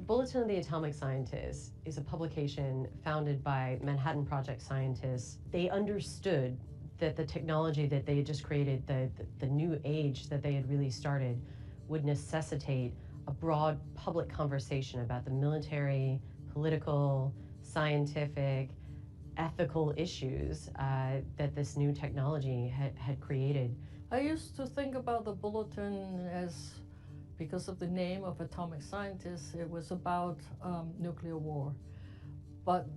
Bulletin of the Atomic Scientist is a publication founded by Manhattan Project scientists. They understood that the technology that they had just created, the new age that they had really started, would necessitate a broad public conversation about the military, political, scientific, ethical issues that this new technology had created. I used to think about the bulletin as, because of the name of atomic scientists, it was about nuclear war. But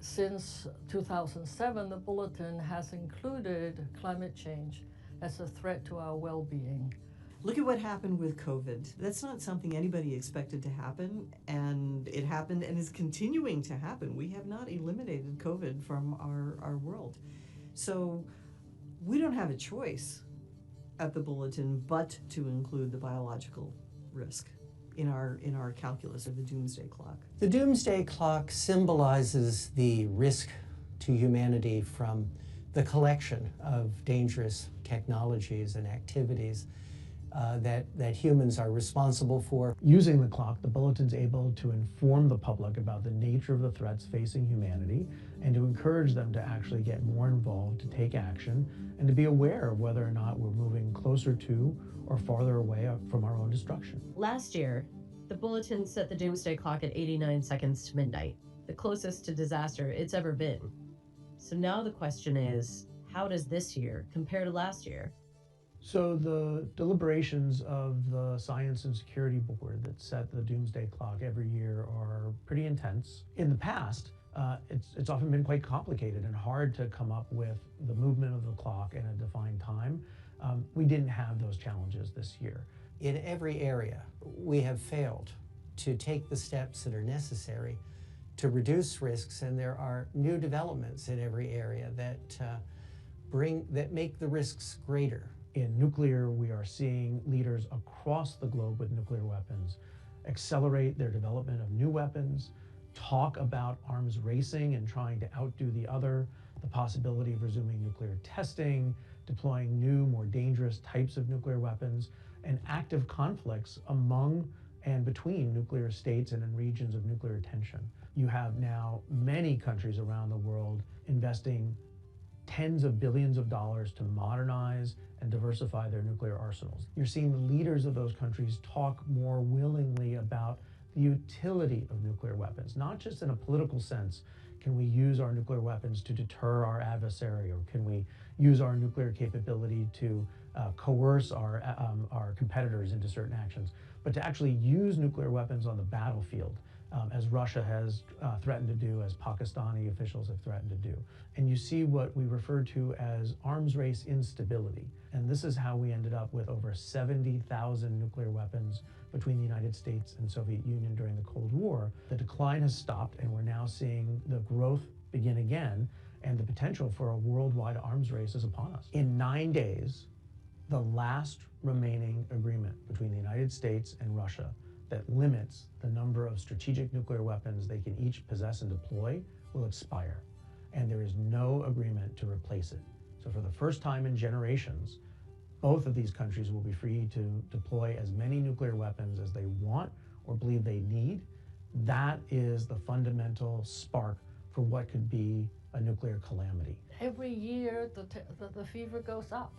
since 2007, the bulletin has included climate change as a threat to our well-being. Look at what happened with COVID. That's not something anybody expected to happen, and it happened and is continuing to happen. We have not eliminated COVID from our world. So we don't have a choice at the bulletin but to include the biological risk in our calculus of the doomsday clock. The doomsday clock symbolizes the risk to humanity from the collection of dangerous technologies and activities that humans are responsible for. Using the clock, the bulletin's able to inform the public about the nature of the threats facing humanity and to encourage them to actually get more involved, to take action, and to be aware of whether or not we're moving closer to or farther away from our own destruction. Last year, the bulletin set the doomsday clock at 89 seconds to midnight, the closest to disaster it's ever been. So now the question is, how does this year compare to last year? So the deliberations of the Science and Security Board that set the doomsday clock every year are pretty intense. In the past, it's often been quite complicated and hard to come up with the movement of the clock in a defined time. We didn't have those challenges this year. In every area, we have failed to take the steps that are necessary to reduce risks, and there are new developments in every area that make the risks greater. In nuclear, we are seeing leaders across the globe with nuclear weapons accelerate their development of new weapons, talk about arms racing and trying to outdo the other, the possibility of resuming nuclear testing, deploying new, more dangerous types of nuclear weapons, and active conflicts among and between nuclear states and in regions of nuclear tension. You have now many countries around the world investing tens of billions of dollars to modernize and diversify their nuclear arsenals. You're seeing the leaders of those countries talk more willingly about the utility of nuclear weapons, not just in a political sense. Can we use our nuclear weapons to deter our adversary, or can we use our nuclear capability to coerce our competitors into certain actions, but to actually use nuclear weapons on the battlefield, as Russia has threatened to do, as Pakistani officials have threatened to do. And you see what we refer to as arms race instability. And this is how we ended up with over 70,000 nuclear weapons between the United States and Soviet Union during the Cold War. The decline has stopped, and we're now seeing the growth begin again, and the potential for a worldwide arms race is upon us. In 9 days, the last remaining agreement between the United States and Russia that limits the number of strategic nuclear weapons they can each possess and deploy will expire, and there is no agreement to replace it. So for the first time in generations, both of these countries will be free to deploy as many nuclear weapons as they want or believe they need. That is the fundamental spark for what could be a nuclear calamity. Every year the fever goes up.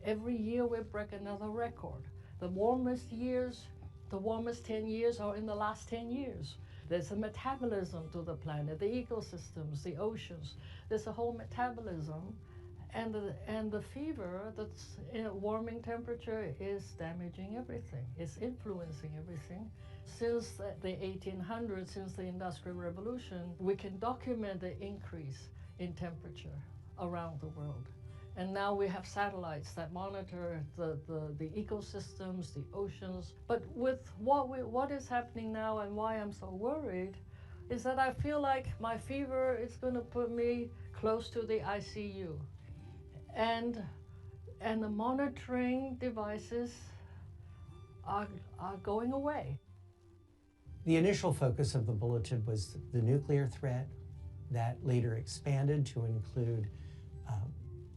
Every year we break another record. The warmest 10 years are in the last 10 years. There's a metabolism to the planet, the ecosystems, the oceans. There's a whole metabolism, and the fever that's in a warming temperature is damaging everything. It's influencing everything. Since the 1800s, since the Industrial Revolution, we can document the increase in temperature around the world. And now we have satellites that monitor the ecosystems, the oceans. But with what is happening now and why I'm so worried is that I feel like my fever is going to put me close to the ICU. And the monitoring devices are going away. The initial focus of the bulletin was the nuclear threat, that later expanded to include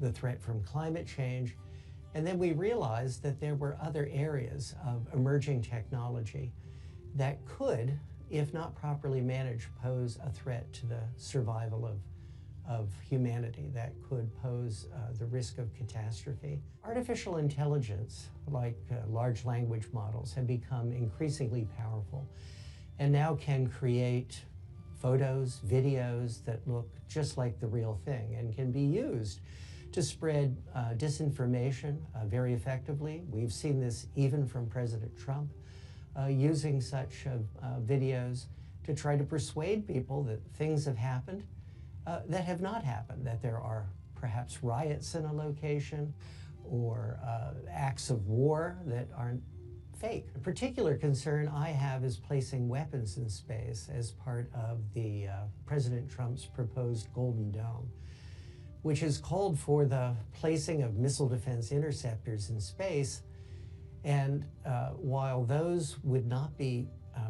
the threat from climate change. And then we realized that there were other areas of emerging technology that could if not properly managed, pose a threat to the survival of humanity, that could pose the risk of catastrophe. Artificial intelligence, like large language models, have become increasingly powerful and now can create photos, videos that look just like the real thing and can be used to spread disinformation very effectively. We've seen this even from President Trump using such videos to try to persuade people that things have happened that have not happened, that there are perhaps riots in a location or acts of war that aren't fake. A particular concern I have is placing weapons in space as part of the President Trump's proposed Golden Dome, which has called for the placing of missile defense interceptors in space. And while those would not be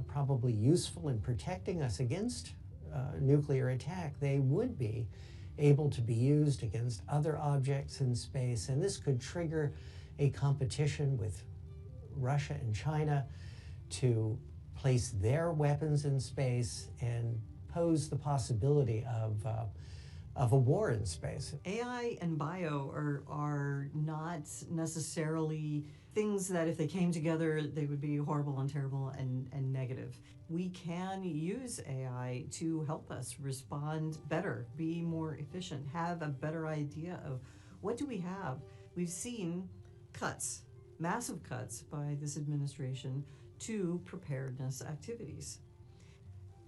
probably useful in protecting us against nuclear attack, they would be able to be used against other objects in space. And this could trigger a competition with Russia and China to place their weapons in space and pose the possibility of a war in space. AI and bio are not necessarily things that if they came together, they would be horrible and terrible and negative. We can use AI to help us respond better, be more efficient, have a better idea of what do we have. We've seen cuts, massive cuts by this administration to preparedness activities.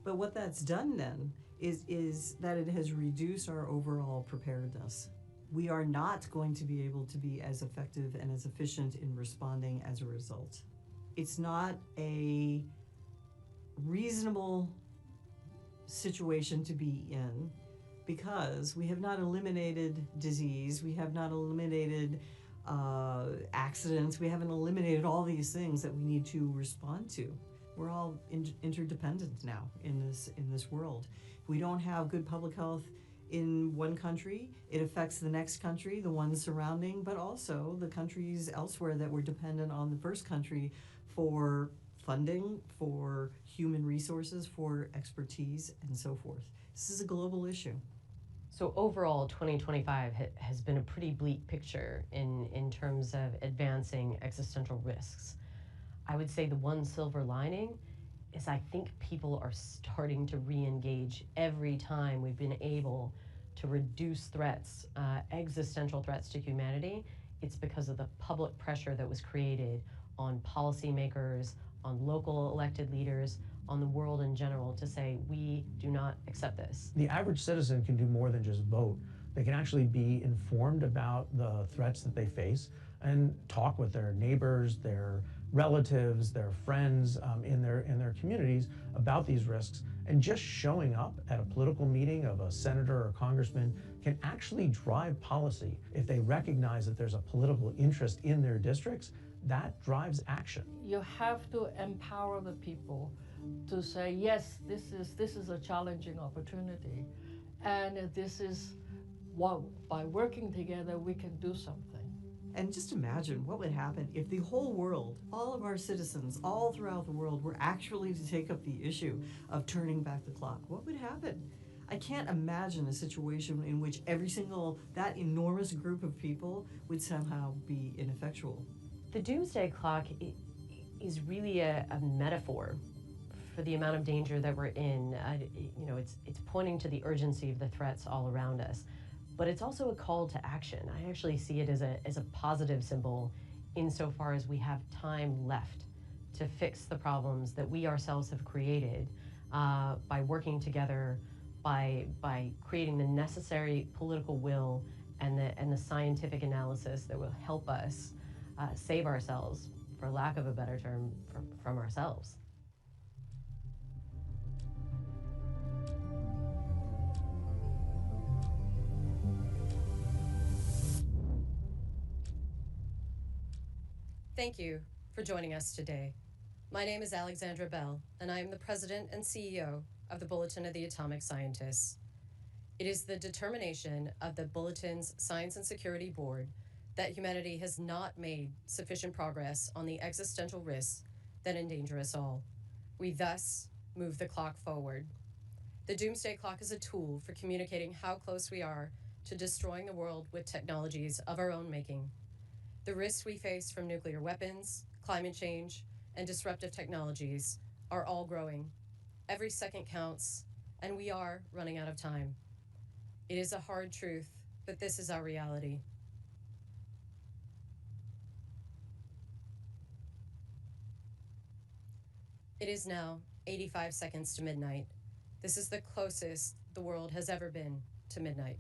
But what that's done then is that it has reduced our overall preparedness. We are not going to be able to be as effective and as efficient in responding as a result. It's not a reasonable situation to be in because we have not eliminated disease, we have not eliminated accidents, we haven't eliminated all these things that we need to respond to. We're all interdependent now in this world. If we don't have good public health in one country, it affects the next country, the ones surrounding, but also the countries elsewhere that were dependent on the first country for funding, for human resources, for expertise, and so forth. This is a global issue. So overall, 2025 has been a pretty bleak picture in terms of advancing existential risks. I would say the one silver lining is I think people are starting to re-engage every time we've been able to reduce threats, existential threats to humanity. It's because of the public pressure that was created on policymakers, on local elected leaders, on the world in general to say, we do not accept this. The average citizen can do more than just vote. They can actually be informed about the threats that they face and talk with their neighbors, their relatives, their friends in their communities about these risks. And just showing up at a political meeting of a senator or congressman can actually drive policy. If they recognize that there's a political interest in their districts, that drives action. You have to empower the people to say, yes, this is a challenging opportunity, and this is what, by working together, we can do something. And just imagine what would happen if the whole world, all of our citizens, all throughout the world, were actually to take up the issue of turning back the clock. What would happen? I can't imagine a situation in which that enormous group of people would somehow be ineffectual. The doomsday clock is really a metaphor for the amount of danger that we're in. It's pointing to the urgency of the threats all around us, but it's also a call to action. I actually see it as a positive symbol insofar as we have time left to fix the problems that we ourselves have created by working together, by creating the necessary political will and the scientific analysis that will help us save ourselves, for lack of a better term, from ourselves. Thank you for joining us today. My name is Alexandra Bell, and I am the President and CEO of the Bulletin of the Atomic Scientists. It is the determination of the Bulletin's Science and Security Board that humanity has not made sufficient progress on the existential risks that endanger us all. We thus move the clock forward. The doomsday clock is a tool for communicating how close we are to destroying the world with technologies of our own making. The risks we face from nuclear weapons, climate change, and disruptive technologies are all growing. Every second counts, and we are running out of time. It is a hard truth, but this is our reality. It is now 85 seconds to midnight. This is the closest the world has ever been to midnight.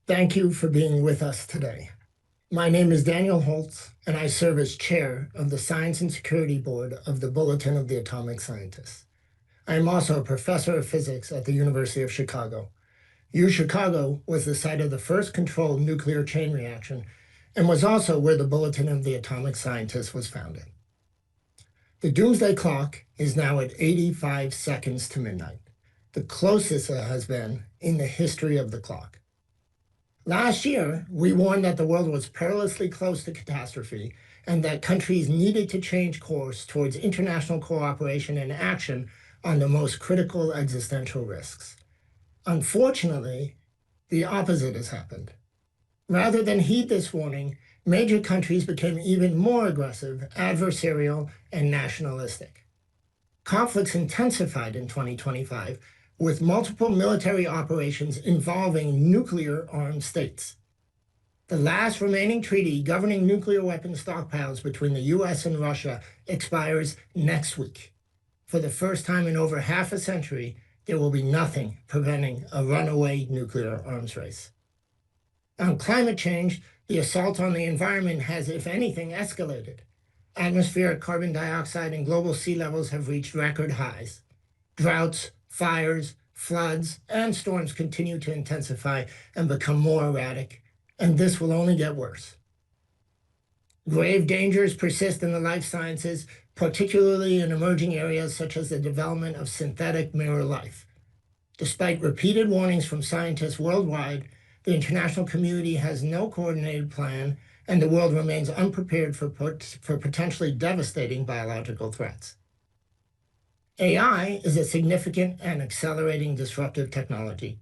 Thank you for being with us today. My name is Daniel Holtz, and I serve as chair of the Science and Security Board of the Bulletin of the Atomic Scientists. I am also a professor of physics at the University of Chicago. UChicago was the site of the first controlled nuclear chain reaction and was also where the Bulletin of the Atomic Scientists was founded. The doomsday clock is now at 85 seconds to midnight, the closest it has been in the history of the clock. Last year, we warned that the world was perilously close to catastrophe and that countries needed to change course towards international cooperation and action on the most critical existential risks. Unfortunately, the opposite has happened. Rather than heed this warning, major countries became even more aggressive, adversarial, and nationalistic. Conflicts intensified in 2025, with multiple military operations involving nuclear-armed states. The last remaining treaty governing nuclear weapon stockpiles between the US and Russia expires next week. For the first time in over half a century, there will be nothing preventing a runaway nuclear arms race. On climate change, the assault on the environment has, if anything, escalated. Atmospheric carbon dioxide and global sea levels have reached record highs. Droughts, fires, floods, and storms continue to intensify and become more erratic, and this will only get worse. Grave dangers persist in the life sciences, particularly in emerging areas such as the development of synthetic mirror life. Despite repeated warnings from scientists worldwide, the international community has no coordinated plan, and the world remains unprepared for potentially devastating biological threats. AI is a significant and accelerating disruptive technology.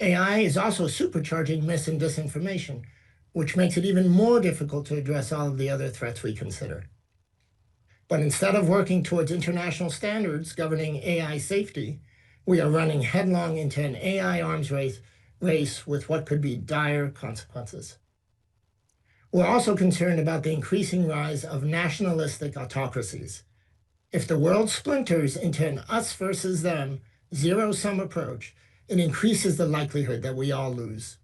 AI is also supercharging mis and disinformation, which makes it even more difficult to address all of the other threats we consider. But instead of working towards international standards governing AI safety, we are running headlong into an AI arms race with what could be dire consequences. We're also concerned about the increasing rise of nationalistic autocracies. If the world splinters into an us versus them, zero-sum approach, it increases the likelihood that we all lose.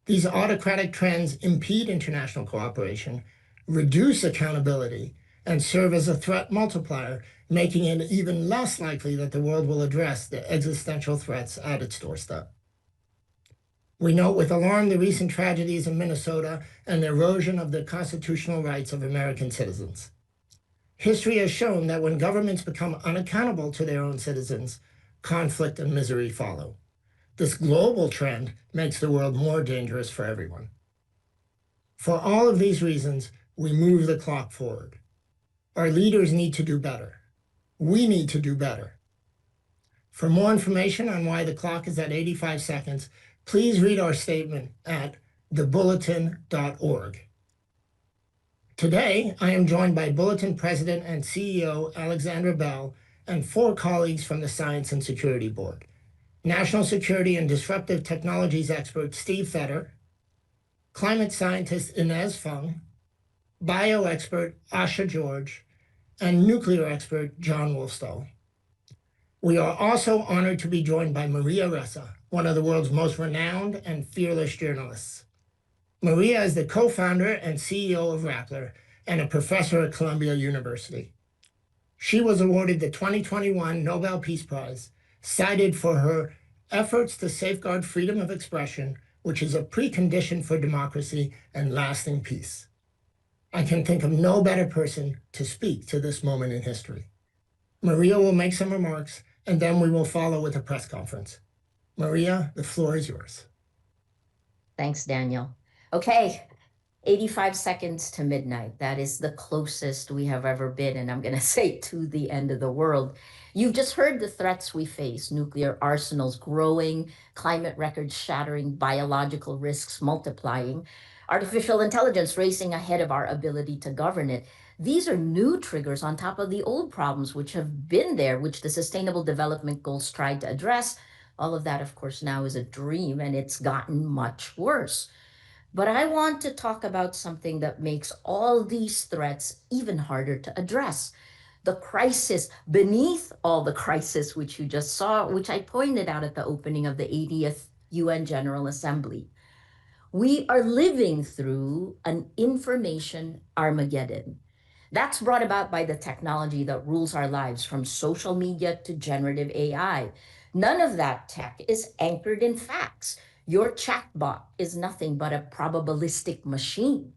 These autocratic trends impede international cooperation, reduce accountability, and serve as a threat multiplier, making it even less likely that the world will address the existential threats at its doorstep. We note with alarm the recent tragedies in Minnesota and the erosion of the constitutional rights of American citizens. History has shown that when governments become unaccountable to their own citizens, conflict and misery follow. This global trend makes the world more dangerous for everyone. For all of these reasons, we move the clock forward. Our leaders need to do better. We need to do better. For more information on why the clock is at 85 seconds, please read our statement at thebulletin.org. Today, I am joined by Bulletin President and CEO Alexandra Bell and 4 colleagues from the Science and Security Board: National Security and Disruptive Technologies expert Steve Fetter, climate scientist Inez Fung, bio expert Asha George, and nuclear expert John Wolfstall. We are also honored to be joined by Maria Ressa, one of the world's most renowned and fearless journalists. Maria is the co-founder and CEO of Rappler and a professor at Columbia University. She was awarded the 2021 Nobel Peace Prize, cited for her efforts to safeguard freedom of expression, which is a precondition for democracy and lasting peace. I can think of no better person to speak to this moment in history. Maria will make some remarks, and then we will follow with a press conference. Maria, the floor is yours. Thanks, Daniel. Okay, 85 seconds to midnight. That is the closest we have ever been, and I'm going to say to the end of the world. You've just heard the threats we face: nuclear arsenals growing, climate records shattering, biological risks multiplying, artificial intelligence racing ahead of our ability to govern it. These are new triggers on top of the old problems which have been there, which the Sustainable Development Goals tried to address. All of that, of course, now is a dream, and it's gotten much worse. But I want to talk about something that makes all these threats even harder to address. The crisis beneath all the crisis, which you just saw, which I pointed out at the opening of the 80th UN General Assembly. We are living through an information Armageddon. That's brought about by the technology that rules our lives, from social media to generative AI. None of that tech is anchored in facts. Your chatbot is nothing but a probabilistic machine.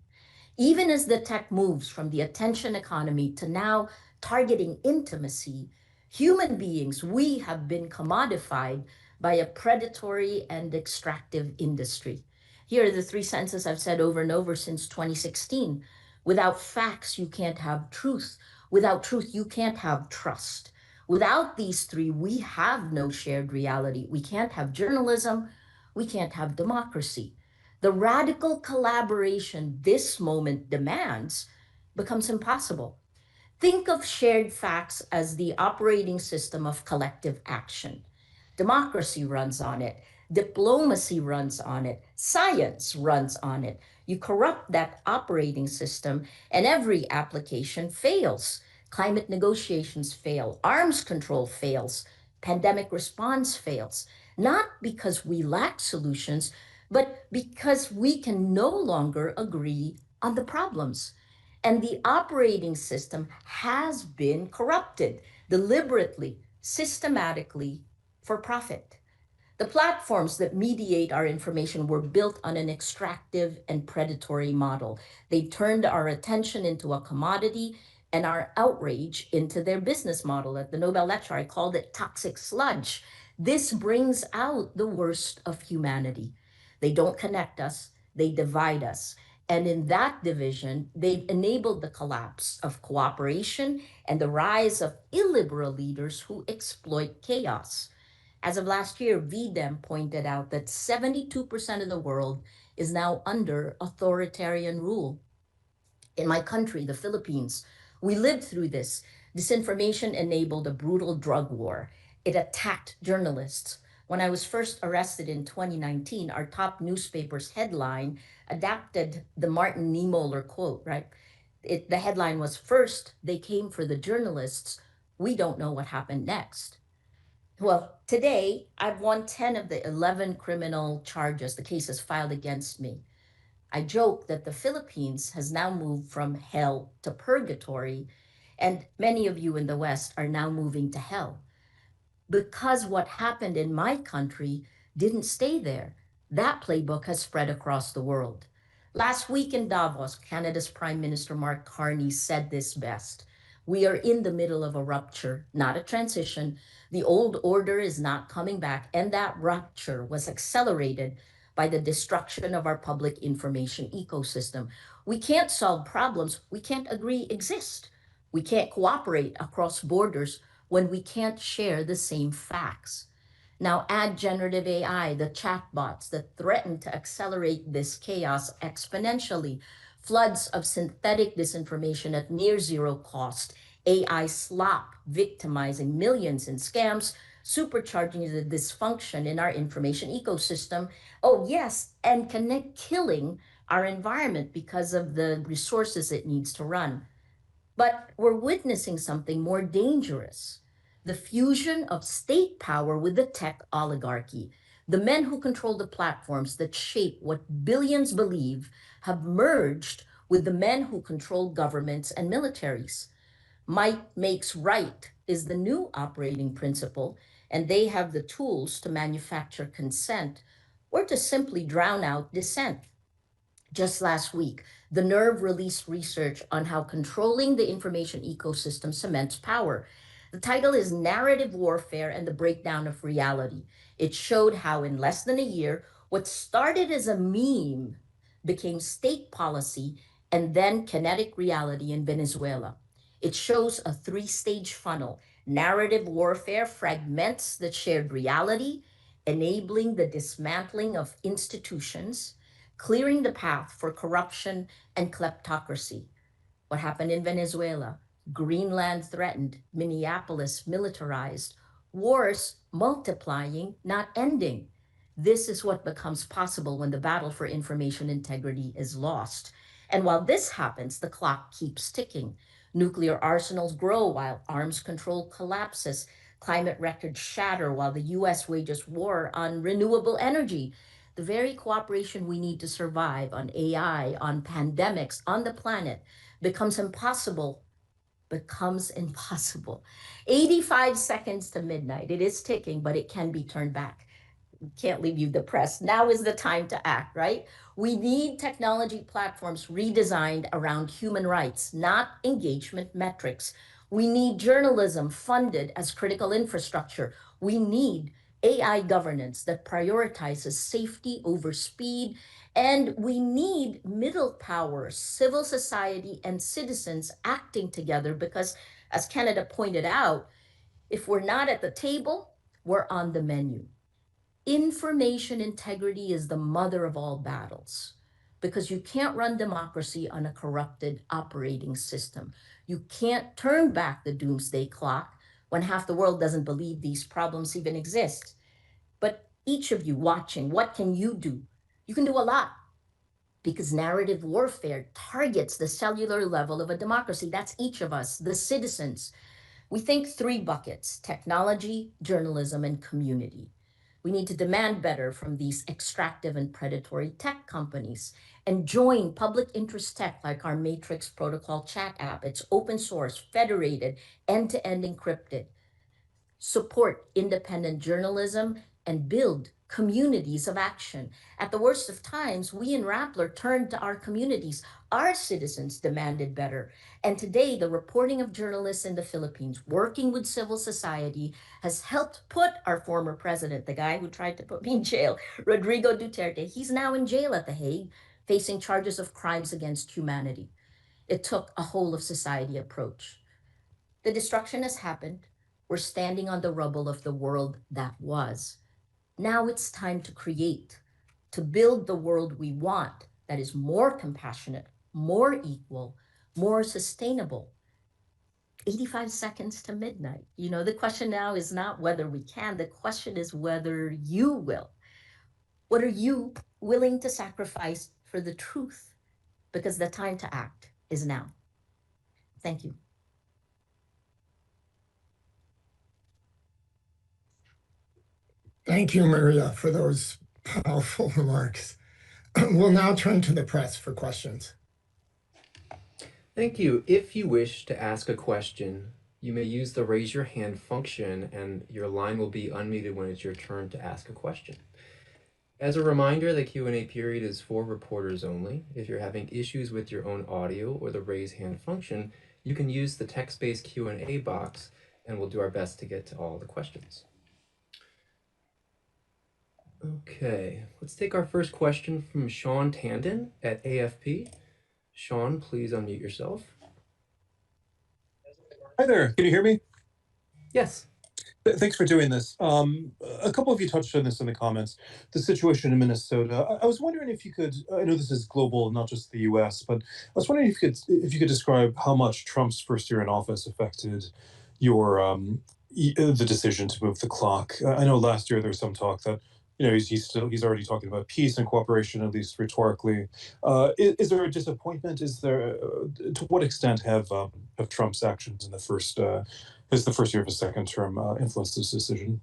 Even as the tech moves from the attention economy to now targeting intimacy, human beings, we have been commodified by a predatory and extractive industry. Here are the three sentences I've said over and over since 2016. Without facts, you can't have truth. Without truth, you can't have trust. Without these three, we have no shared reality. We can't have journalism. We can't have democracy. The radical collaboration this moment demands becomes impossible. Think of shared facts as the operating system of collective action. Democracy runs on it. Diplomacy runs on it. Science runs on it. You corrupt that operating system, and every application fails. Climate negotiations fail. Arms control fails. Pandemic response fails. Not because we lack solutions, but because we can no longer agree on the problems. And the operating system has been corrupted deliberately, systematically, for profit. The platforms that mediate our information were built on an extractive and predatory model. They turned our attention into a commodity and our outrage into their business model. At the Nobel lecture, I called it toxic sludge. This brings out the worst of humanity. They don't connect us, they divide us. And in that division, they've enabled the collapse of cooperation and the rise of illiberal leaders who exploit chaos. As of last year, VDEM pointed out that 72% of the world is now under authoritarian rule. In my country, the Philippines, we lived through this. Disinformation enabled a brutal drug war. It attacked journalists. When I was first arrested in 2019, our top newspaper's headline adapted the Martin Niemöller quote, right? The headline was, "First, they came for the journalists. We don't know what happened next." Well, today, I've won 10 of the 11 criminal charges, the cases filed against me. I joke that the Philippines has now moved from hell to purgatory, and many of you in the West are now moving to hell. Because what happened in my country didn't stay there. That playbook has spread across the world. Last week in Davos, Canada's Prime Minister Mark Carney said this best: "We are in the middle of a rupture, not a transition. The old order is not coming back, and that rupture was accelerated by the destruction of our public information ecosystem. We can't solve problems we can't agree exist. We can't cooperate across borders when we can't share the same facts." Now add generative AI, the chatbots that threaten to accelerate this chaos exponentially, floods of synthetic disinformation at near zero cost, AI slop victimizing millions in scams, supercharging the dysfunction in our information ecosystem. Oh yes, and killing our environment because of the resources it needs to run. But we're witnessing something more dangerous: the fusion of state power with the tech oligarchy. The men who control the platforms that shape what billions believe have merged with the men who control governments and militaries. Might makes right is the new operating principle, and they have the tools to manufacture consent or to simply drown out dissent. Just last week, the NERV released research on how controlling the information ecosystem cements power. The title is Narrative Warfare and the Breakdown of Reality. It showed how in less than a year, what started as a meme became state policy and then kinetic reality in Venezuela. It shows a three-stage funnel. Narrative warfare fragments the shared reality, enabling the dismantling of institutions, clearing the path for corruption and kleptocracy. What happened in Venezuela? Greenland threatened, Minneapolis militarized, wars multiplying, not ending. This is what becomes possible when the battle for information integrity is lost. And while this happens, the clock keeps ticking. Nuclear arsenals grow while arms control collapses. Climate records shatter while the US wages war on renewable energy. The very cooperation we need to survive on AI, on pandemics, on the planet becomes impossible. 85 seconds to midnight. It is ticking, but it can be turned back. Can't leave you depressed. Now is the time to act, right? We need technology platforms redesigned around human rights, not engagement metrics. We need journalism funded as critical infrastructure. We need AI governance that prioritizes safety over speed. And we need middle powers, civil society and citizens acting together because, as Canada pointed out, if we're not at the table, we're on the menu. Information integrity is the mother of all battles because you can't run democracy on a corrupted operating system. You can't turn back the doomsday clock when half the world doesn't believe these problems even exist. But each of you watching, what can you do? You can do a lot because narrative warfare targets the cellular level of a democracy. That's each of us, the citizens. We think three buckets: technology, journalism, and community. We need to demand better from these extractive and predatory tech companies and join public interest tech like our Matrix Protocol chat app. It's open source, federated, end-to-end encrypted. Support independent journalism and build communities of action. At the worst of times, we in Rappler turned to our communities. Our citizens demanded better. And today, the reporting of journalists in the Philippines, working with civil society, has helped put our former president, the guy who tried to put me in jail, Rodrigo Duterte, he's now in jail at The Hague, facing charges of crimes against humanity. It took a whole of society approach. The destruction has happened. We're standing on the rubble of the world that was. Now it's time to create, to build the world we want that is more compassionate, more equal, more sustainable. 85 seconds to midnight. You know, the question now is not whether we can, the question is whether you will. What are you willing to sacrifice for the truth? Because the time to act is now. Thank you. Thank you, Maria, for those powerful remarks. We'll now turn to the press for questions. Thank you. If you wish to ask a question, you may use the raise your hand function and your line will be unmuted when it's your turn to ask a question. As a reminder, the Q&A period is for reporters only. If you're having issues with your own audio or the raise hand function, you can use the text-based Q&A box and we'll do our best to get to all the questions. Okay, let's take our first question from Sean Tandon at AFP. Sean, please unmute yourself. Hi there, can you hear me? Yes. Thanks for doing this. A couple of you touched on this in the comments, the situation in Minnesota. I was wondering if you could, I know this is global, not just the US, but I was wondering if you could describe how much Trump's first year in office affected your the decision to move the clock. I know last year there was some talk that he's already talking about peace and cooperation, at least rhetorically. Is there a disappointment? Is there to what extent have Trump's actions in the first year of his second term influenced this decision?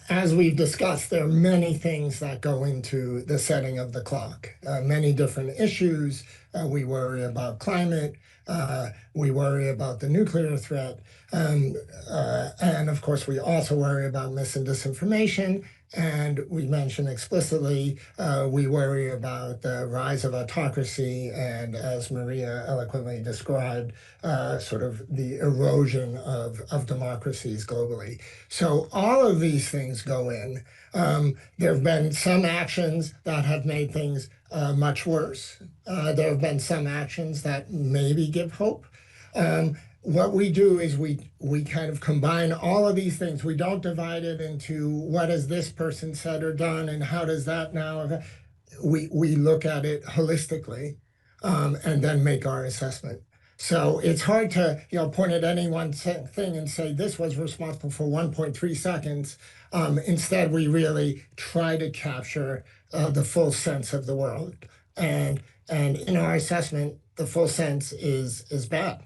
As we've discussed, there are many things that go into the setting of the clock, many different issues. We worry about climate. We worry about the nuclear threat. And of course, we also worry about mis and disinformation. And we mentioned explicitly, we worry about the rise of autocracy and, as Maria eloquently described, sort of the erosion of democracies globally. So all of these things go in. There have been some actions that have made things much worse. There have been some actions that maybe give hope. What we do is we kind of combine all of these things. We don't divide it into what has this person said or done and how does that now. We look at it holistically and then make our assessment. So it's hard to point at any one thing and say this was responsible for 1.3 seconds. Instead, we really try to capture the full sense of the world. And in our assessment, the full sense is bad.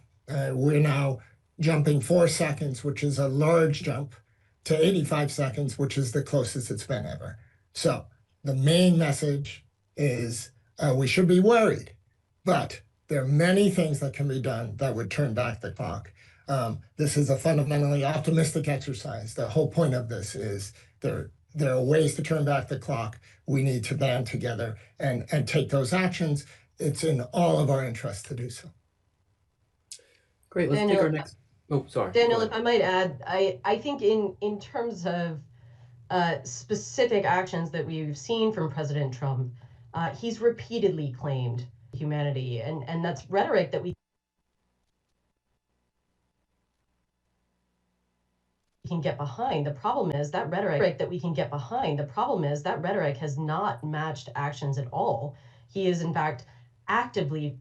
We're now jumping 4 seconds, which is a large jump, to 85 seconds, which is the closest it's been ever. So the main message is we should be worried, but there are many things that can be done that would turn back the clock. This is a fundamentally optimistic exercise. The whole point of this is there are ways to turn back the clock. We need to band together and take those actions. It's in all of our interests to do so. Great, let's take our next. Oh, sorry. Daniel, if I might add, I think in terms of specific actions that we've seen from President Trump, he's repeatedly claimed humanity, and that's rhetoric that we can get behind. The problem is that rhetoric has not matched actions at all. He is in fact actively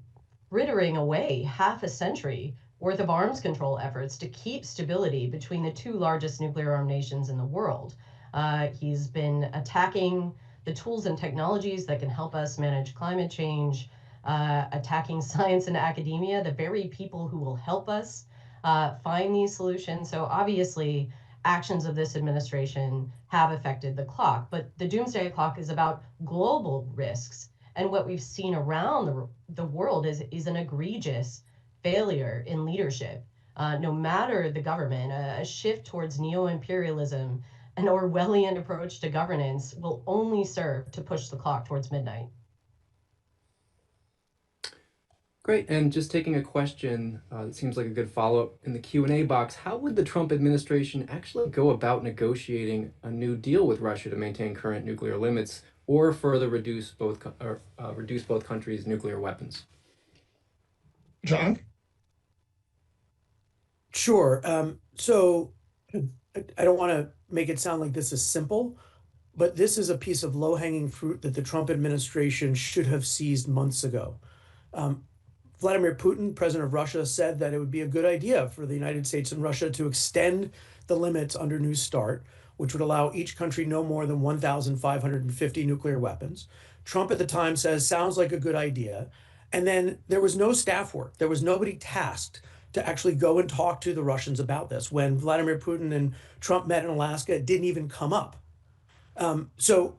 frittering away half a century worth of arms control efforts to keep stability between the two largest nuclear armed nations in the world. He's been attacking the tools and technologies that can help us manage climate change, attacking science and academia, the very people who will help us find these solutions. So obviously, actions of this administration have affected the clock, but the doomsday clock is about global risks. And what we've seen around the world is an egregious failure in leadership. No matter the government, a shift towards neo-imperialism, an Orwellian approach to governance will only serve to push the clock towards midnight. Great, and just taking a question that seems like a good follow-up in the Q&A box, how would the Trump administration actually go about negotiating a new deal with Russia to maintain current nuclear limits or further reduce both countries' nuclear weapons? John? Sure. So I don't want to make it sound like this is simple, but this is a piece of low-hanging fruit that the Trump administration should have seized months ago. Vladimir Putin, president of Russia, said that it would be a good idea for the United States and Russia to extend the limits under New START, which would allow each country no more than 1,550 nuclear weapons. Trump at the time says, sounds like a good idea. And then there was no staff work. There was nobody tasked to actually go and talk to the Russians about this. When Vladimir Putin and Trump met in Alaska, it didn't even come up. So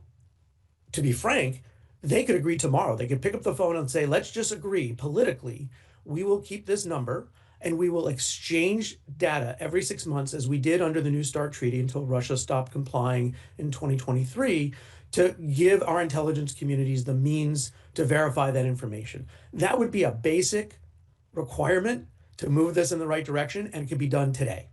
to be frank, they could agree tomorrow. They could pick up the phone and say, let's just agree politically, we will keep this number and we will exchange data every 6 months as we did under the New START treaty until Russia stopped complying in 2023 to give our intelligence communities the means to verify that information. That would be a basic requirement to move this in the right direction, and it can be done today.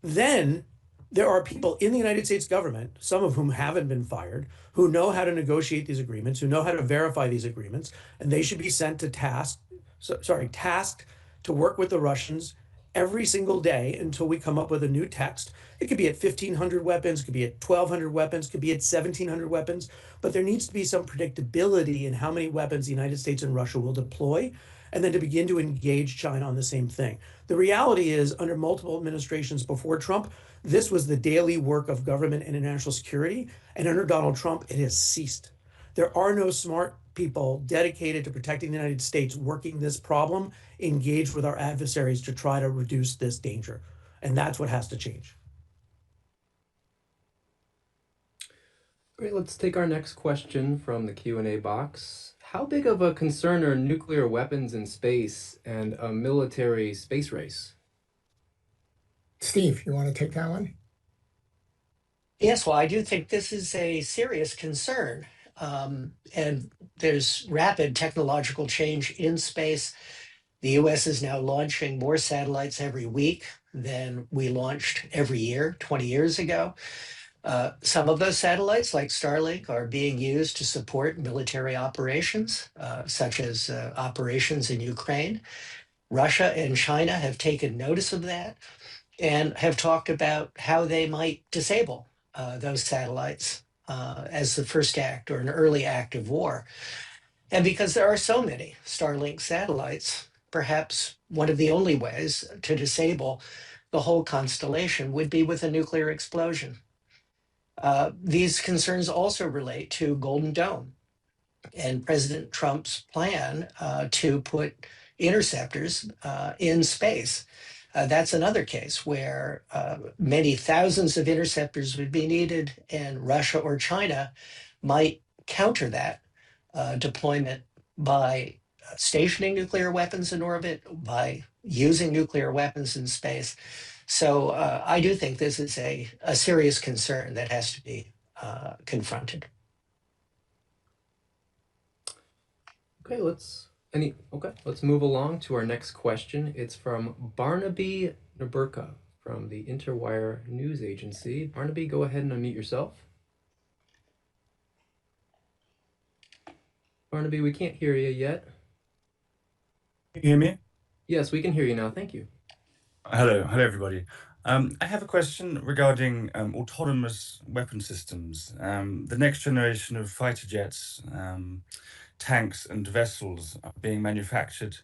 Then there are people in the United States government, some of whom haven't been fired, who know how to negotiate these agreements, who know how to verify these agreements, and they should be sent to tasked to work with the Russians every single day until we come up with a new text. It could be at 1,500 weapons, it could be at 1,200 weapons, it could be at 1,700 weapons, but there needs to be some predictability in how many weapons the United States and Russia will deploy, and then to begin to engage China on the same thing. The reality is, under multiple administrations before Trump, this was the daily work of government and national security, and under Donald Trump, it has ceased. There are no smart people dedicated to protecting the United States working this problem, engaged with our adversaries to try to reduce this danger. And that's what has to change. Great, let's take our next question from the Q&A box. How big of a concern are nuclear weapons in space and a military space race? Steve, you want to take that one? Yes, well, I do think this is a serious concern. And there's rapid technological change in space. The US is now launching more satellites every week than we launched every year 20 years ago. Some of those satellites, like Starlink, are being used to support military operations, such as operations in Ukraine. Russia and China have taken notice of that and have talked about how they might disable those satellites as the first act or an early act of war. And because there are so many Starlink satellites, perhaps one of the only ways to disable the whole constellation would be with a nuclear explosion. These concerns also relate to Golden Dome and President Trump's plan to put interceptors in space. That's another case where many thousands of interceptors would be needed, and Russia or China might counter that deployment by stationing nuclear weapons in orbit, by using nuclear weapons in space. So I do think this is a serious concern that has to be confronted. Okay, let's move along to our next question. It's from Barnaby Naburka from the Interwire News Agency. Barnaby, go ahead and unmute yourself. Barnaby, we can't hear you yet. Can you hear me? Yes, we can hear you now. Thank you. Hello everybody. I have a question regarding autonomous weapon systems. The next generation of fighter jets, tanks and vessels are being manufactured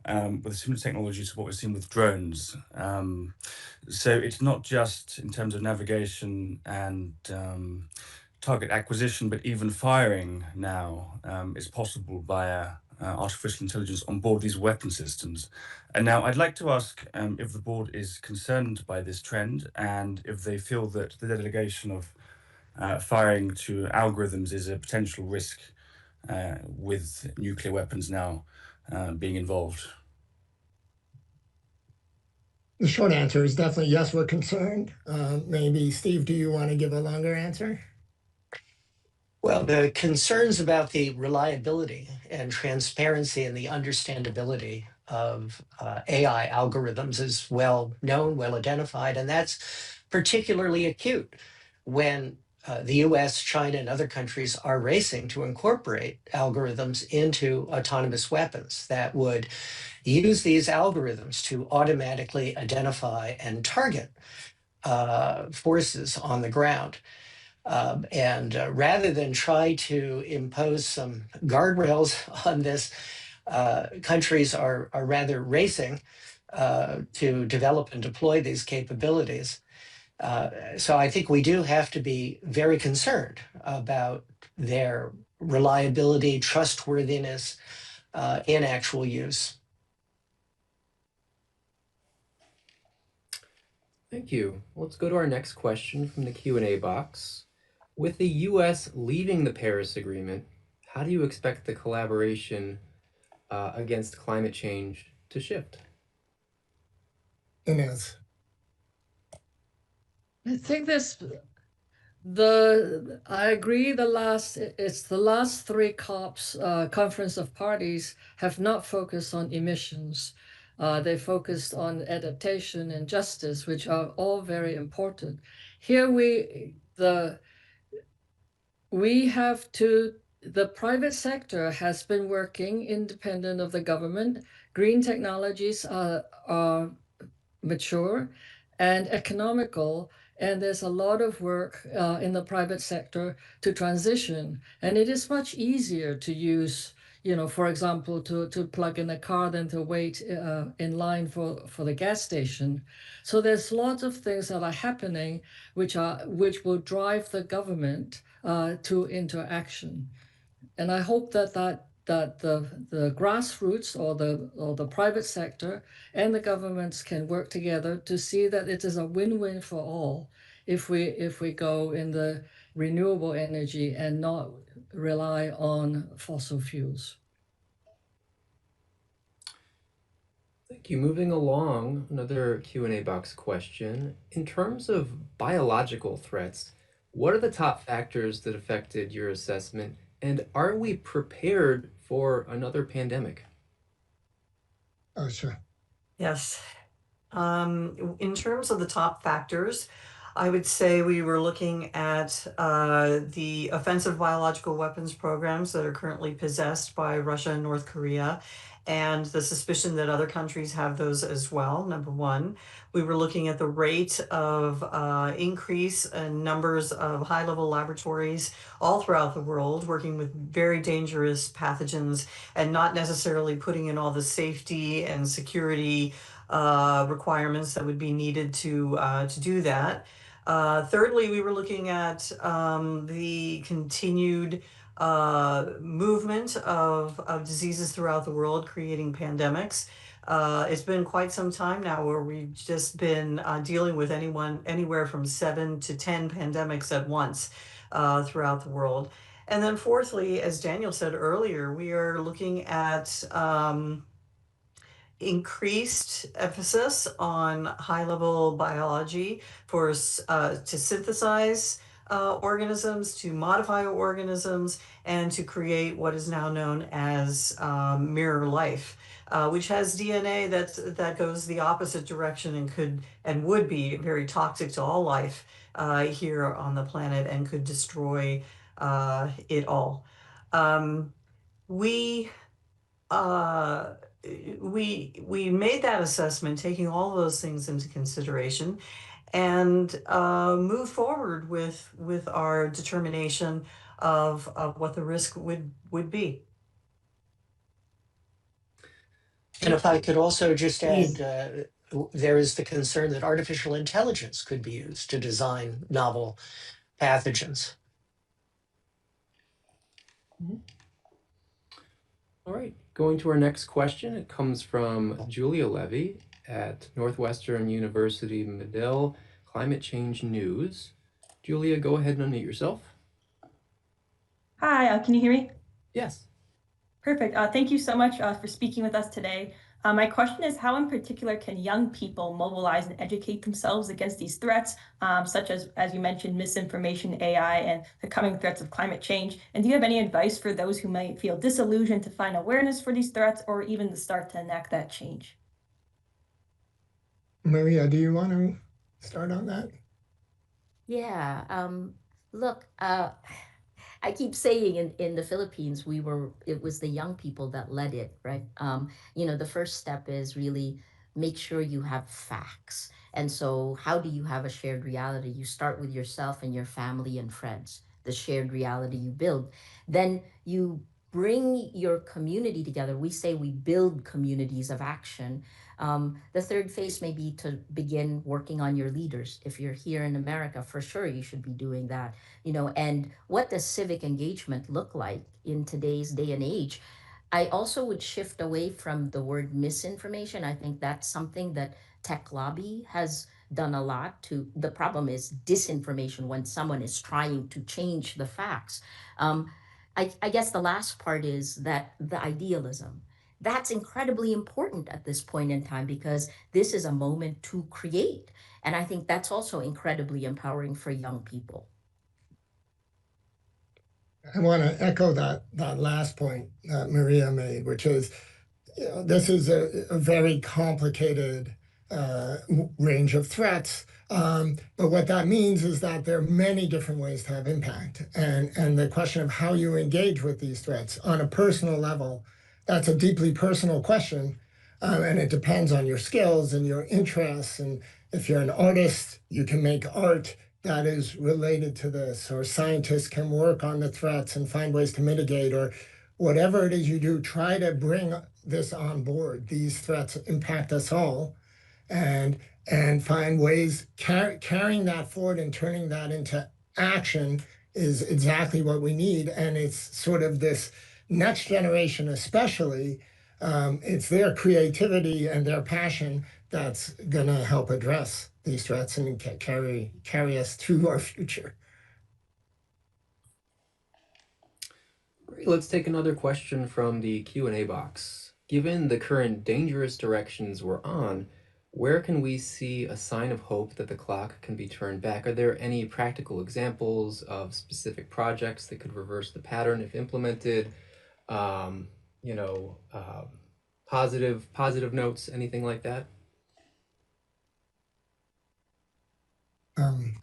with similar technology to what we've seen with drones. So it's not just in terms of navigation and target acquisition, but even firing now is possible via artificial intelligence on board these weapon systems. And now I'd like to ask if the board is concerned by this trend and if they feel that the delegation of firing to algorithms is a potential risk with nuclear weapons now being involved. The short answer is definitely yes, we're concerned. Maybe, Steve, do you want to give a longer answer? Well, the concerns about the reliability and transparency and the understandability of AI algorithms is well known, well identified, and that's particularly acute when the US, China, and other countries are racing to incorporate algorithms into autonomous weapons that would use these algorithms to automatically identify and target forces on the ground. Rather than try to impose some guardrails on this, countries are rather racing to develop and deploy these capabilities. So I think we do have to be very concerned about their reliability, trustworthiness in actual use. Thank you. Let's go to our next question from the Q&A box. With the U.S. leaving the Paris Agreement, how do you expect the collaboration against climate change to shift? Inez. I think I agree it's the last three COPs, Conference of Parties, have not focused on emissions. They focused on adaptation and justice, which are all very important. Here the private sector has been working independent of the government. Green technologies are mature and economical, and there's a lot of work in the private sector to transition. And it is much easier to use, for example, to plug in a car than to wait in line for the gas station. So there's lots of things that are happening which will drive the government into action. And I hope that the grassroots or the private sector and the governments can work together to see that it is a win-win for all if we go in the renewable energy and not rely on fossil fuels. Thank you. Moving along, another Q&A box question. In terms of biological threats, what are the top factors that affected your assessment, and are we prepared for another pandemic? Oh, sure. Yes. In terms of the top factors, I would say we were looking at the offensive biological weapons programs that are currently possessed by Russia and North Korea, and the suspicion that other countries have those as well, number one. We were looking at the rate of increase in numbers of high-level laboratories all throughout the world, working with very dangerous pathogens and not necessarily putting in all the safety and security requirements that would be needed to do that. Thirdly, we were looking at the continued movement of diseases throughout the world, creating pandemics. It's been quite some time now where we've just been dealing with anywhere from 7 to 10 pandemics at once throughout the world. And then fourthly, as Daniel said earlier, we are looking at increased emphasis on high-level biology to synthesize organisms, to modify organisms, and to create what is now known as mirror life, which has DNA that goes the opposite direction and would be very toxic to all life here on the planet and could destroy it all. We made that assessment, taking all those things into consideration, and move forward with our determination of what the risk would be. And if I could also just add, there is the concern that artificial intelligence could be used to design novel pathogens. Mm-hmm. All right, going to our next question. It comes from Julia Levy at Northwestern University Medill Climate Change News. Julia, go ahead and unmute yourself. Hi, can you hear me? Yes. Perfect. Thank you so much for speaking with us today. My question is, how in particular can young people mobilize and educate themselves against these threats, such as you mentioned, misinformation, AI, and the coming threats of climate change? And do you have any advice for those who might feel disillusioned to find awareness for these threats or even to start to enact that change? Maria, do you want to start on that? Yeah, look, I keep saying in the Philippines, it was the young people that led it, right? The first step is really make sure you have facts. And so how do you have a shared reality? You start with yourself and your family and friends, the shared reality you build. Then you bring your community together. We say we build communities of action. The third phase may be to begin working on your leaders. If you're here in America, for sure, you should be doing that, and what does civic engagement look like in today's day and age? I also would shift away from the word misinformation. I think that's something that tech lobby has done a lot to. The problem is disinformation when someone is trying to change the facts. I guess the last part is that the idealism. That's incredibly important at this point in time because this is a moment to create. And I think that's also incredibly empowering for young people. I want to echo that last point that Maria made, which is, this is a very complicated range of threats. But what that means is that there are many different ways to have impact. And the question of how you engage with these threats on a personal level, that's a deeply personal question, and it depends on your skills and your interests. And if you're an artist, you can make art that is related to this, or scientists can work on the threats and find ways to mitigate, or whatever it is you do, try to bring this on board. These threats impact us all, and find ways, carrying that forward and turning that into action is exactly what we need. And it's sort of this next generation especially, it's their creativity and their passion that's going to help address these threats and carry us through our future. Great, let's take another question from the Q&A box. Given the current dangerous directions we're on, where can we see a sign of hope that the clock can be turned back? Are there any practical examples of specific projects that could reverse the pattern if implemented? You know, positive notes, anything like that?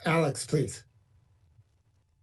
Alex, please.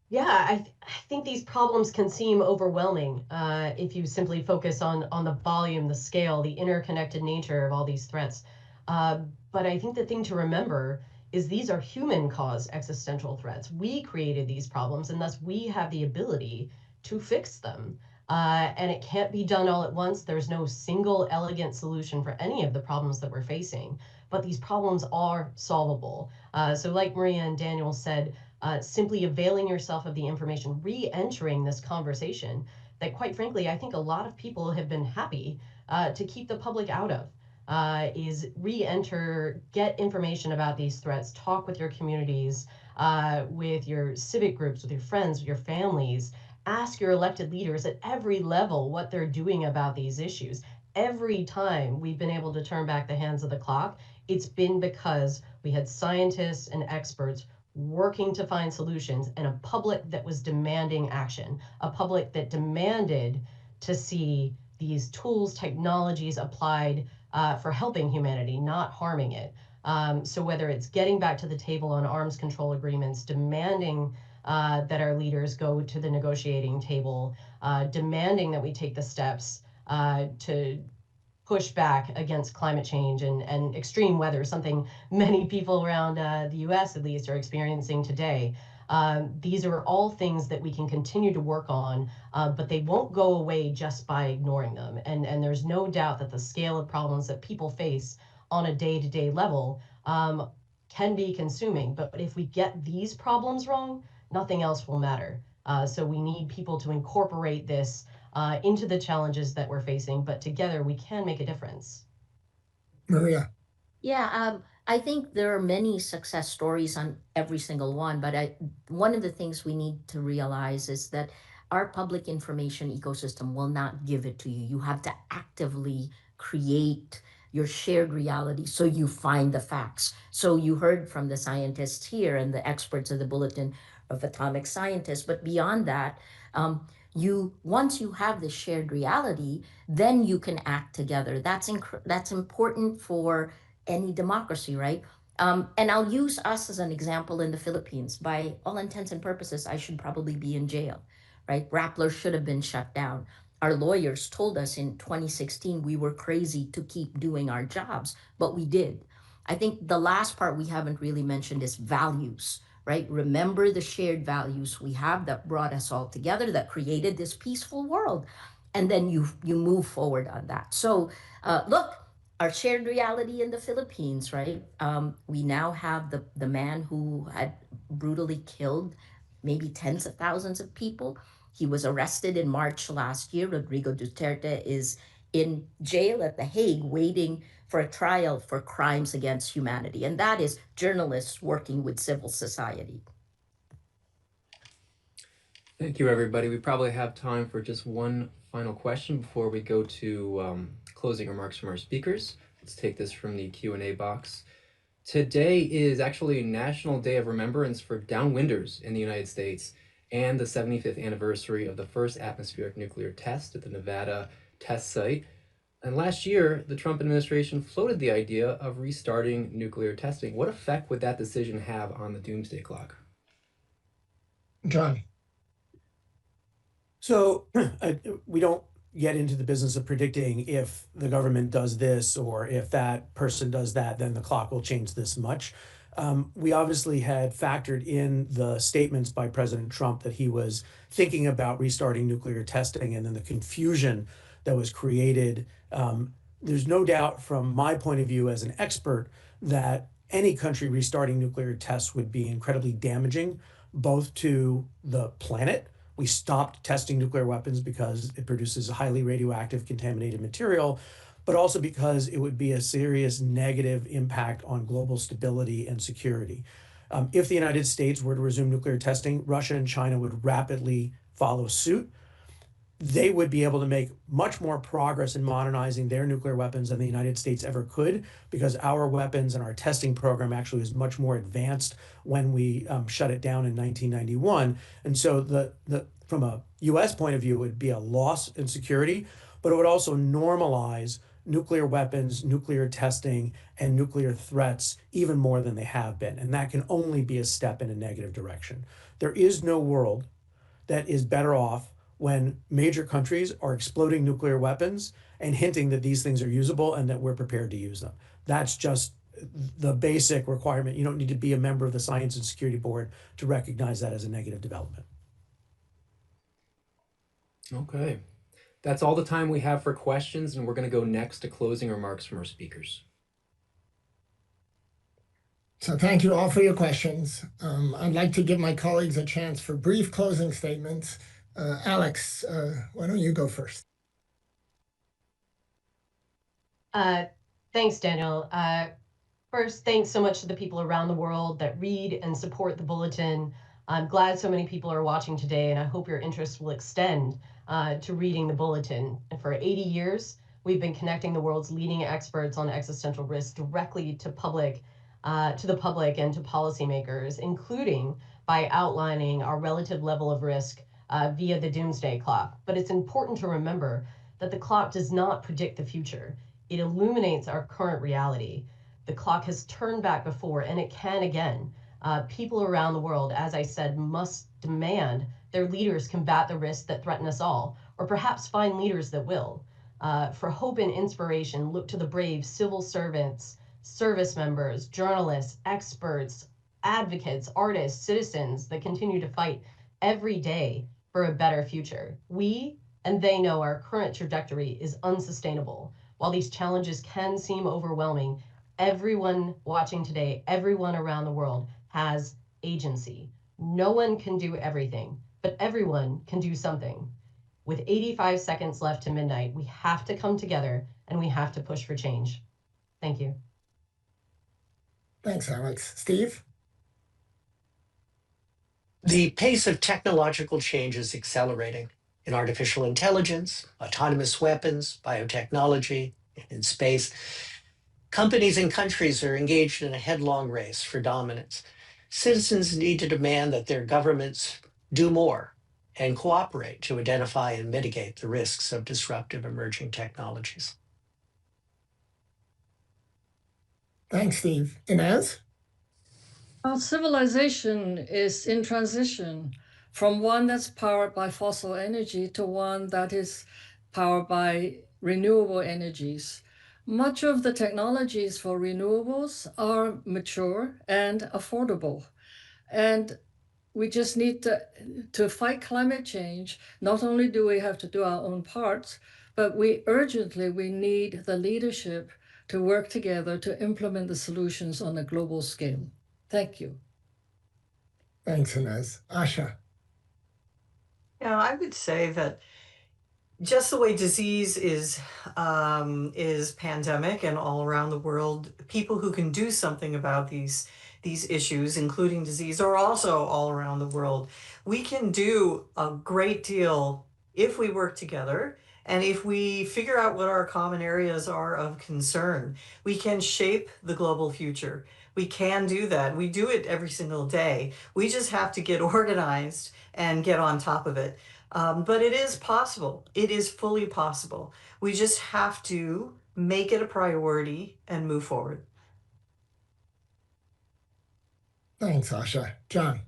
Yeah, I think these problems can seem overwhelming if you simply focus on the volume, the scale, the interconnected nature of all these threats. But I think the thing to remember is these are human-caused existential threats. We created these problems, and thus we have the ability to fix them. And it can't be done all at once. There's no single elegant solution for any of the problems that we're facing, but these problems are solvable. So like Maria and Daniel said, simply availing yourself of the information, re-entering this conversation that, quite frankly, I think a lot of people have been happy to keep the public out of, is re-enter, get information about these threats, talk with your communities, with your civic groups, with your friends, with your families, ask your elected leaders at every level what they're doing about these issues. Every time we've been able to turn back the hands of the clock, it's been because we had scientists and experts working to find solutions, and a public that was demanding action, a public that demanded to see these tools, technologies applied for helping humanity, not harming it. So whether it's getting back to the table on arms control agreements, demanding that our leaders go to the negotiating table, demanding that we take the steps to push back against climate change and extreme weather, something many people around the US at least are experiencing today. These are all things that we can continue to work on, but they won't go away just by ignoring them. And there's no doubt that the scale of problems that people face on a day-to-day level can be consuming. But if we get these problems wrong, nothing else will matter. So we need people to incorporate this into the challenges that we're facing, but together we can make a difference. Maria. Yeah, I think there are many success stories on every single one, but one of the things we need to realize is that our public information ecosystem will not give it to you. You have to actively create your shared reality so you find the facts. So you heard from the scientists here and the experts of the Bulletin of Atomic Scientists, but beyond that, once you have the shared reality, then you can act together. That's important for any democracy, right? And I'll use us as an example in the Philippines. By all intents and purposes, I should probably be in jail, right? Rappler should have been shut down. Our lawyers told us in 2016 we were crazy to keep doing our jobs, but we did. I think the last part we haven't really mentioned is values, right? Remember the shared values we have that brought us all together, that created this peaceful world. And then you move forward on that. So look, our shared reality in the Philippines, right? We now have the man who had brutally killed maybe tens of thousands of people. He was arrested in March last year. Rodrigo Duterte is in jail at The Hague waiting for a trial for crimes against humanity. And that is journalists working with civil society. Thank you, everybody. We probably have time for just one final question before we go to closing remarks from our speakers. Let's take this from the Q&A box. Today is actually National Day of Remembrance for Downwinders in the United States and the 75th anniversary of the first atmospheric nuclear test at the Nevada test site. And last year, the Trump administration floated the idea of restarting nuclear testing. What effect would that decision have on the doomsday clock? John. So we don't get into the business of predicting if the government does this or if that person does that, then the clock will change this much. We obviously had factored in the statements by President Trump that he was thinking about restarting nuclear testing, and then the confusion that was created. There's no doubt from my point of view as an expert that any country restarting nuclear tests would be incredibly damaging, both to the planet. We stopped testing nuclear weapons because it produces highly radioactive contaminated material, but also because it would be a serious negative impact on global stability and security. If the United States were to resume nuclear testing, Russia and China would rapidly follow suit. they would be able to make much more progress in modernizing their nuclear weapons than the United States ever could, because our weapons and our testing program actually was much more advanced when we shut it down in 1991. And so from a US point of view, it would be a loss in security, but it would also normalize nuclear weapons, nuclear testing, and nuclear threats even more than they have been. And that can only be a step in a negative direction. There is no world that is better off when major countries are exploding nuclear weapons and hinting that these things are usable and that we're prepared to use them. That's just the basic requirement. You don't need to be a member of the Science and Security Board to recognize that as a negative development. Okay. That's all the time we have for questions, and we're going to go next to closing remarks from our speakers. So thank you all for your questions. I'd like to give my colleagues a chance for brief closing statements. Alex, why don't you go first? Thanks, Daniel. First, thanks so much to the people around the world that read and support the Bulletin. I'm glad so many people are watching today, and I hope your interest will extend to reading the Bulletin. And for 80 years, we've been connecting the world's leading experts on existential risk directly to the public and to policymakers, including by outlining our relative level of risk via the doomsday clock. But it's important to remember that the clock does not predict the future. It illuminates our current reality. The clock has turned back before, and it can again. People around the world, as I said, must demand their leaders combat the risks that threaten us all, or perhaps find leaders that will. For hope and inspiration, look to the brave civil servants, service members, journalists, experts, advocates, artists, citizens that continue to fight every day for a better future. We and they know our current trajectory is unsustainable. While these challenges can seem overwhelming, everyone watching today, everyone around the world has agency. No one can do everything, but everyone can do something. With 85 seconds left to midnight, we have to come together and we have to push for change. Thank you. Thanks, Alex. Steve? The pace of technological change is accelerating in artificial intelligence, autonomous weapons, biotechnology, and in space. Companies and countries are engaged in a headlong race for dominance. Citizens need to demand that their governments do more and cooperate to identify and mitigate the risks of disruptive emerging technologies. Thanks, Steve. Inez? Our civilization is in transition from one that's powered by fossil energy to one that is powered by renewable energies. Much of the technologies for renewables are mature and affordable. And we just need to fight climate change. Not only do we have to do our own parts, but we need the leadership to work together to implement the solutions on a global scale. Thank you. Thanks, Inez. Asha? Yeah, I would say that just the way disease is pandemic and all around the world, people who can do something about these issues, including disease, are also all around the world. We can do a great deal if we work together and if we figure out what our common areas are of concern. We can shape the global future. We can do that. We do it every single day. We just have to get organized and get on top of it. But it is possible. It is fully possible. We just have to make it a priority and move forward. Thanks, Asha. John?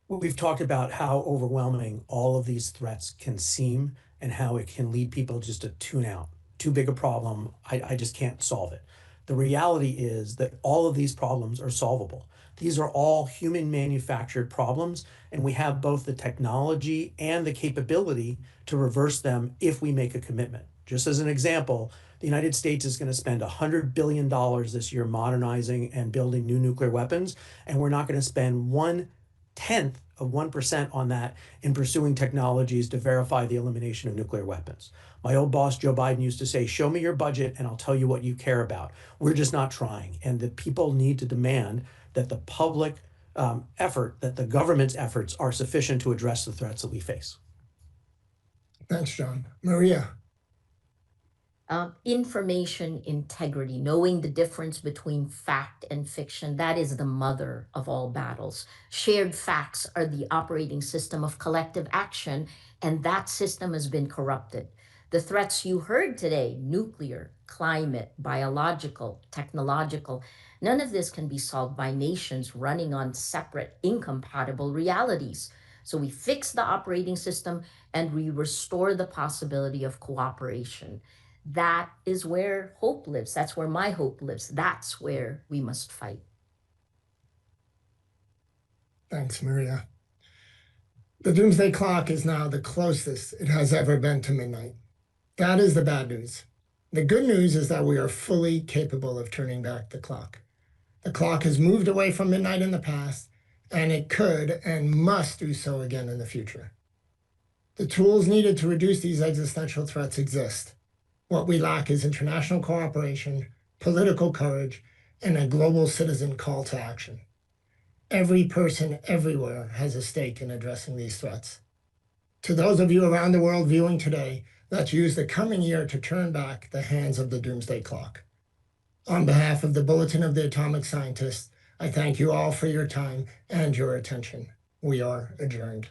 We've talked about how overwhelming all of these threats can seem and how it can lead people just to tune out. Too big a problem. I just can't solve it. The reality is that all of these problems are solvable. These are all human manufactured problems, and we have both the technology and the capability to reverse them if we make a commitment. Just as an example, the United States is going to spend $100 billion this year modernizing and building new nuclear weapons, and we're not going to spend 0.1% on that in pursuing technologies to verify the elimination of nuclear weapons. My old boss, Joe Biden, used to say, show me your budget and I'll tell you what you care about. We're just not trying. And the people need to demand that the public effort, that the government's efforts are sufficient to address the threats that we face. Thanks, John. Maria. Information integrity, knowing the difference between fact and fiction, that is the mother of all battles. Shared facts are the operating system of collective action, and that system has been corrupted. The threats you heard today, nuclear, climate, biological, technological, none of this can be solved by nations running on separate, incompatible realities. So we fix the operating system and we restore the possibility of cooperation. That is where hope lives. That's where my hope lives. That's where we must fight. Thanks, Maria. The doomsday clock is now the closest it has ever been to midnight. That is the bad news. The good news is that we are fully capable of turning back the clock. The clock has moved away from midnight in the past, and it could and must do so again in the future. The tools needed to reduce these existential threats exist. What we lack is international cooperation, political courage, and a global citizen call to action. Every person everywhere has a stake in addressing these threats. To those of you around the world viewing today, let's use the coming year to turn back the hands of the doomsday clock. On behalf of the Bulletin of the Atomic Scientists, I thank you all for your time and your attention. We are adjourned.